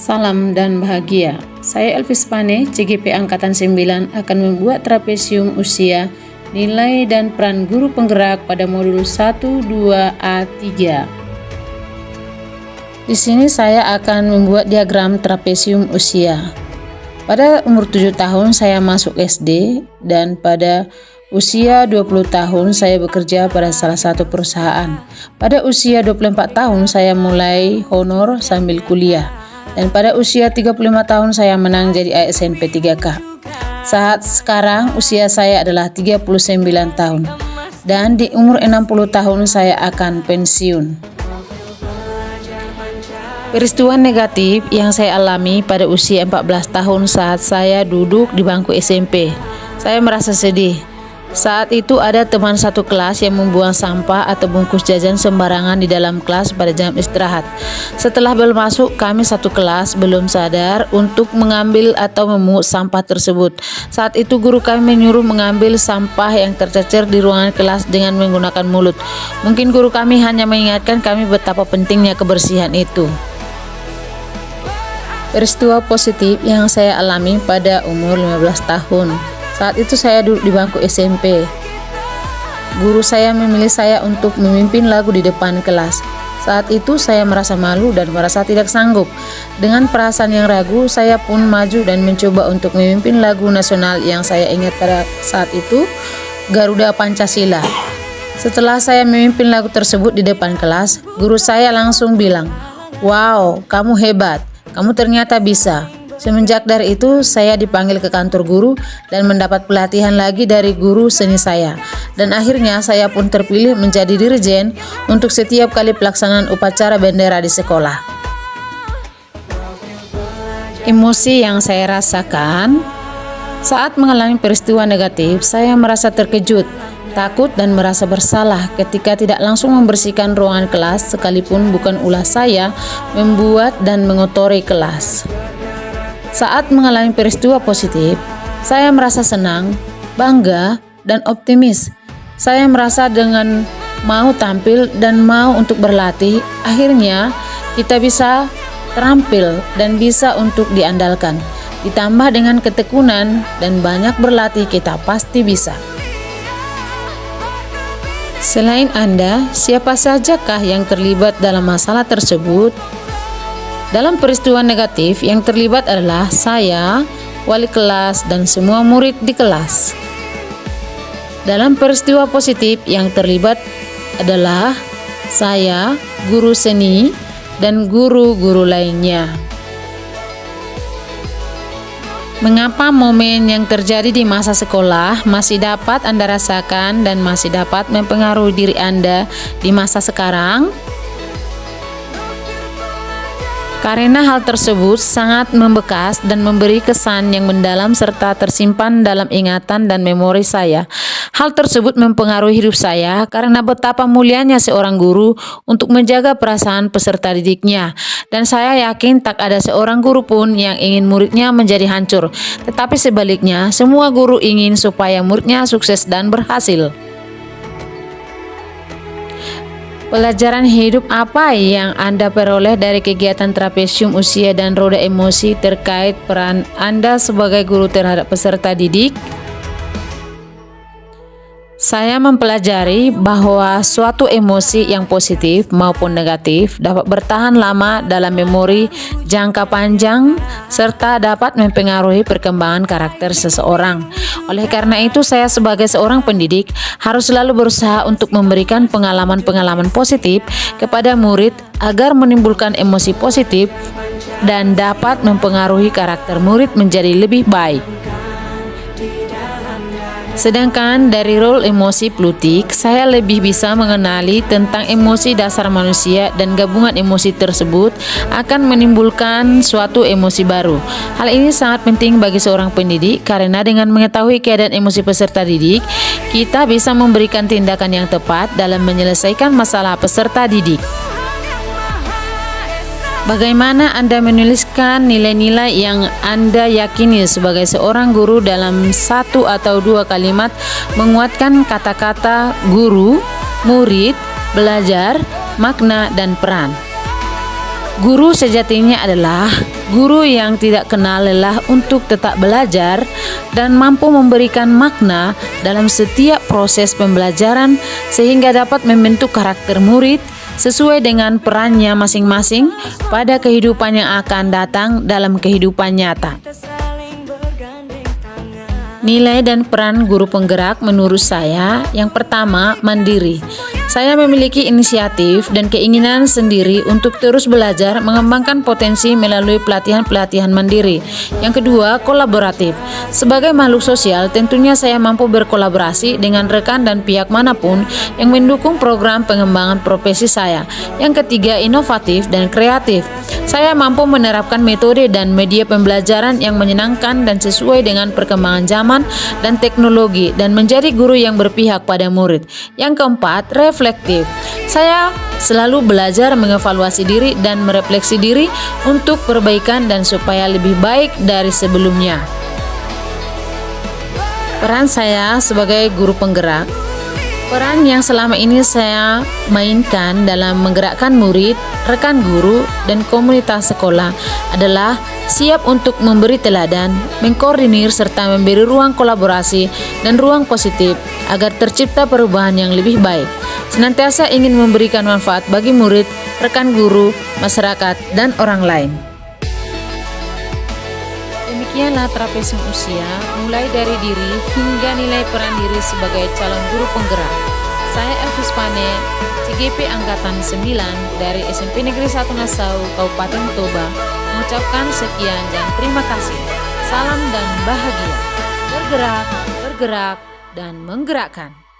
Salam dan bahagia. Saya Elvis Pane, CGP Angkatan 9 akan membuat trapesium usia, nilai dan peran guru penggerak pada modul 1, 2A3. Di sini saya akan membuat diagram trapesium usia. Pada umur 7 tahun saya masuk SD dan pada usia 20 tahun saya bekerja pada salah satu perusahaan. Pada usia 24 tahun saya mulai honor sambil kuliah. Dan pada usia 35 tahun saya menang jadi ASN P3K. Saat sekarang usia saya adalah 39 tahun. Dan di umur 60 tahun saya akan pensiun. Peristiwa negatif yang saya alami pada usia 14 tahun saat saya duduk di bangku SMP. Saya merasa sedih. Saat itu ada teman satu kelas yang membuang sampah atau bungkus jajan sembarangan di dalam kelas pada jam istirahat. Setelah bel masuk, kami satu kelas belum sadar untuk mengambil atau memungut sampah tersebut. Saat itu guru kami menyuruh mengambil sampah yang tercecer di ruangan kelas dengan menggunakan mulut. Mungkin guru kami hanya mengingatkan kami betapa pentingnya kebersihan itu. Peristiwa positif yang saya alami pada umur 15 tahun. Saat itu saya duduk di bangku SMP. Guru saya memilih saya untuk memimpin lagu di depan kelas. Saat itu saya merasa malu dan merasa tidak sanggup. Dengan perasaan yang ragu, saya pun maju dan mencoba untuk memimpin lagu nasional yang saya ingat pada saat itu, Garuda Pancasila. Setelah saya memimpin lagu tersebut di depan kelas, guru saya langsung bilang, "Wow, kamu hebat, kamu ternyata bisa." Semenjak dari itu, saya dipanggil ke kantor guru dan mendapat pelatihan lagi dari guru seni saya. Dan akhirnya saya pun terpilih menjadi dirjen untuk setiap kali pelaksanaan upacara bendera di sekolah. Emosi yang saya rasakan saat mengalami peristiwa negatif, saya merasa terkejut, takut dan merasa bersalah ketika tidak langsung membersihkan ruangan kelas sekalipun bukan ulah saya membuat dan mengotori kelas. Saat mengalami peristiwa positif, saya merasa senang, bangga, dan optimis. Saya merasa dengan mau tampil dan mau untuk berlatih, akhirnya kita bisa terampil dan bisa untuk diandalkan. Ditambah dengan ketekunan dan banyak berlatih, kita pasti bisa. Selain Anda, siapa sajakah yang terlibat dalam masalah tersebut? Dalam peristiwa negatif yang terlibat adalah saya, wali kelas, dan semua murid di kelas. Dalam peristiwa positif yang terlibat adalah saya, guru seni, dan guru-guru lainnya. Mengapa momen yang terjadi di masa sekolah masih dapat Anda rasakan dan masih dapat mempengaruhi diri Anda di masa sekarang? Karena hal tersebut sangat membekas dan memberi kesan yang mendalam serta tersimpan dalam ingatan dan memori saya. Hal tersebut mempengaruhi hidup saya karena betapa mulianya seorang guru untuk menjaga perasaan peserta didiknya. Dan saya yakin tak ada seorang guru pun yang ingin muridnya menjadi hancur. Tetapi sebaliknya, semua guru ingin supaya muridnya sukses dan berhasil. Pelajaran hidup apa yang Anda peroleh dari kegiatan trapesium usia dan roda emosi terkait peran Anda sebagai guru terhadap peserta didik? Saya mempelajari bahwa suatu emosi yang positif maupun negatif dapat bertahan lama dalam memori jangka panjang serta dapat mempengaruhi perkembangan karakter seseorang. Oleh karena itu, saya sebagai seorang pendidik harus selalu berusaha untuk memberikan pengalaman-pengalaman positif kepada murid agar menimbulkan emosi positif dan dapat mempengaruhi karakter murid menjadi lebih baik. Sedangkan dari role emosi Plutik, saya lebih bisa mengenali tentang emosi dasar manusia dan gabungan emosi tersebut akan menimbulkan suatu emosi baru. Hal ini sangat penting bagi seorang pendidik karena dengan mengetahui keadaan emosi peserta didik, kita bisa memberikan tindakan yang tepat dalam menyelesaikan masalah peserta didik. Bagaimana Anda menuliskan nilai-nilai yang Anda yakini sebagai seorang guru dalam satu atau dua kalimat menguatkan kata-kata guru, murid, belajar, makna, dan peran? Guru sejatinya adalah guru yang tidak kenal lelah untuk tetap belajar dan mampu memberikan makna dalam setiap proses pembelajaran sehingga dapat membentuk karakter murid sesuai dengan perannya masing-masing pada kehidupan yang akan datang dalam kehidupan nyata. Nilai dan peran guru penggerak menurut saya, yang pertama, mandiri. Saya memiliki inisiatif dan keinginan sendiri untuk terus belajar mengembangkan potensi melalui pelatihan-pelatihan mandiri. Yang kedua, kolaboratif. Sebagai makhluk sosial, tentunya saya mampu berkolaborasi dengan rekan dan pihak manapun yang mendukung program pengembangan profesi saya. Yang ketiga, inovatif dan kreatif. Saya mampu menerapkan metode dan media pembelajaran yang menyenangkan dan sesuai dengan perkembangan zaman dan teknologi dan menjadi guru yang berpihak pada murid. Yang keempat, reflektif. Saya selalu belajar mengevaluasi diri dan merefleksi diri untuk perbaikan dan supaya lebih baik dari sebelumnya. Peran saya sebagai guru penggerak. Peran yang selama ini saya mainkan dalam menggerakkan murid, rekan guru, dan komunitas sekolah adalah siap untuk memberi teladan, mengkoordinir, serta memberi ruang kolaborasi dan ruang positif agar tercipta perubahan yang lebih baik. Senantiasa ingin memberikan manfaat bagi murid, rekan guru, masyarakat, dan orang lain. Demikianlah trapesium usia, mulai dari diri hingga nilai peran diri sebagai calon guru penggerak. Saya Elvis Pane, CGP Angkatan 9 dari SMP Negeri 1 Nassau, Kabupaten Toba, mengucapkan sekian dan terima kasih. Salam dan bahagia. Bergerak, bergerak, dan menggerakkan.